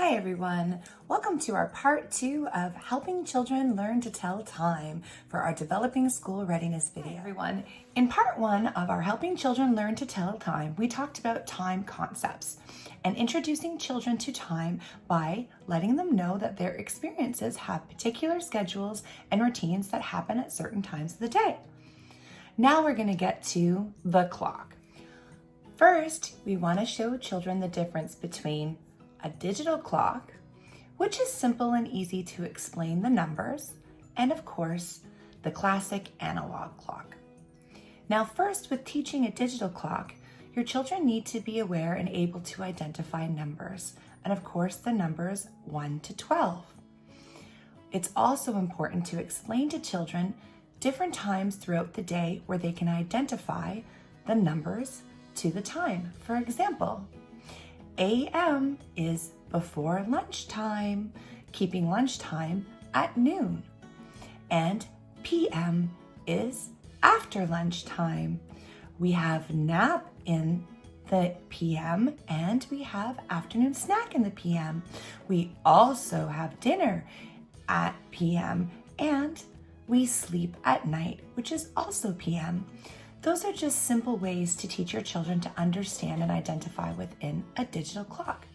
Hi everyone, welcome to our part 2 of helping children learn to tell time for our Developing School Readiness video. Hi everyone, in part 1 of our helping children learn to tell time, we talked about time concepts and introducing children to time by letting them know that their experiences have particular schedules and routines that happen at certain times of the day. Now we're going to get to the clock. First, we want to show children the difference between a digital clock, which is simple and easy to explain the numbers, and of course, the classic analog clock. Now first, with teaching a digital clock, your children need to be aware and able to identify numbers, and of course the numbers 1 to 12. It's also important to explain to children different times throughout the day where they can identify the numbers to the time. For example, AM is before lunchtime, keeping lunchtime at noon. And PM is after lunchtime. We have nap in the PM and we have afternoon snack in the PM. We also have dinner at PM and we sleep at night, which is also PM. Those are just simple ways to teach your children to understand and identify within a digital clock.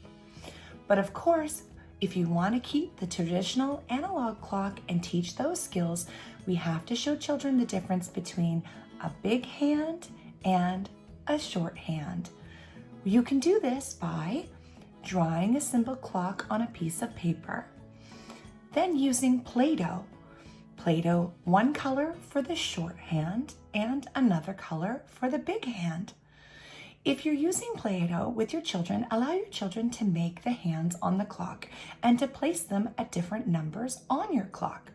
But of course, if you want to keep the traditional analog clock and teach those skills, we have to show children the difference between a big hand and a short hand. You can do this by drawing a simple clock on a piece of paper, then using Play-Doh. Play-Doh, one color for the short hand and another color for the big hand. If you're using Play-Doh with your children, allow your children to make the hands on the clock and to place them at different numbers on your clock.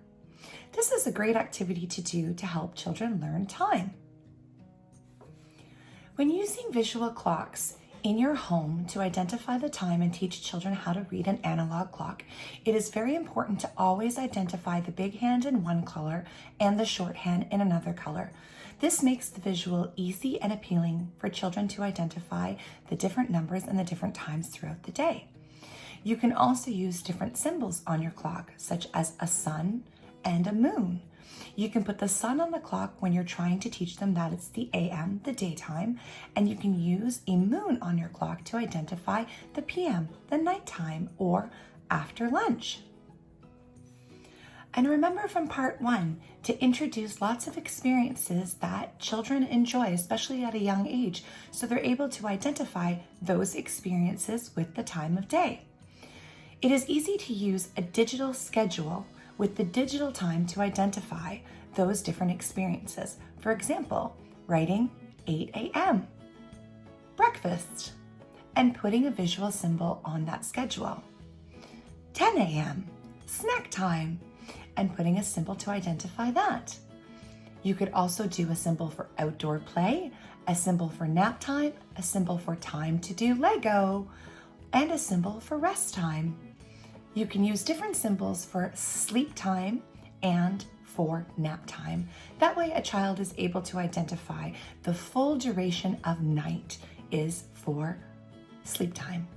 This is a great activity to do to help children learn time. When using visual clocks in your home to identify the time and teach children how to read an analog clock, it is very important to always identify the big hand in one color and the short hand in another color. This makes the visual easy and appealing for children to identify the different numbers and the different times throughout the day. You can also use different symbols on your clock, such as a sun and a moon. You can put the sun on the clock when you're trying to teach them that it's the AM, the daytime, and you can use a moon on your clock to identify the PM, the nighttime, or after lunch. And remember from part 1 to introduce lots of experiences that children enjoy, especially at a young age, so they're able to identify those experiences with the time of day. It is easy to use a digital schedule with the digital time to identify those different experiences. For example, writing 8 a.m., breakfast, and putting a visual symbol on that schedule. 10 a.m., snack time, and putting a symbol to identify that. You could also do a symbol for outdoor play, a symbol for nap time, a symbol for time to do Lego, and a symbol for rest time. You can use different symbols for sleep time and for nap time. That way a child is able to identify the full duration of night is for sleep time.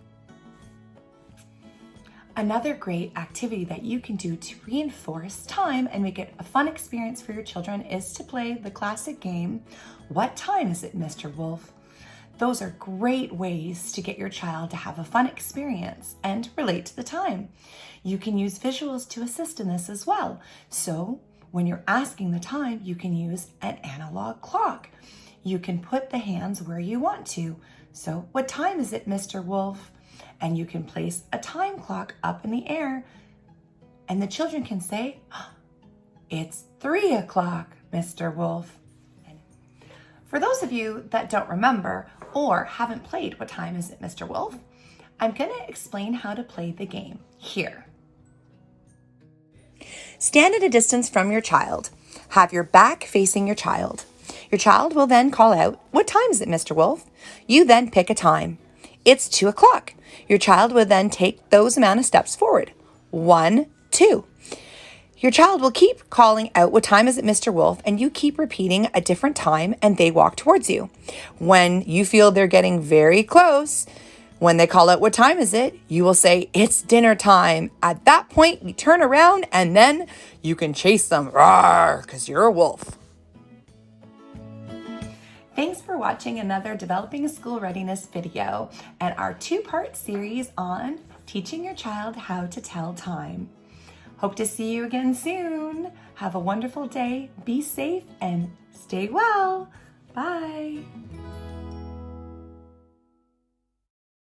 Another great activity that you can do to reinforce time and make it a fun experience for your children is to play the classic game, What Time Is It, Mr. Wolf? Those are great ways to get your child to have a fun experience and relate to the time. You can use visuals to assist in this as well. So when you're asking the time, you can use an analog clock. You can put the hands where you want to. So, what time is it, Mr. Wolf? And you can place a time clock up in the air and the children can say, it's 3 o'clock, Mr. Wolf. For those of you that don't remember or haven't played What Time Is It, Mr. Wolf, I'm going to explain how to play the game here. Stand at a distance from your child. Have your back facing your child. Your child will then call out, what time is it, Mr. Wolf? You then pick a time. It's 2 o'clock. Your child will then take those amount of steps forward. 1, 2. Your child will keep calling out, what time is it, Mr. Wolf? And you keep repeating a different time and they walk towards you. When you feel they're getting very close, When they call out, what time is it? You will say, it's dinner time. At that point, you turn around and then you can chase them, roar, because you're a wolf. Thanks for watching another Developing School Readiness video and our 2-part series on teaching your child how to tell time. Hope to see you again soon. Have a wonderful day, be safe, and stay well. Bye.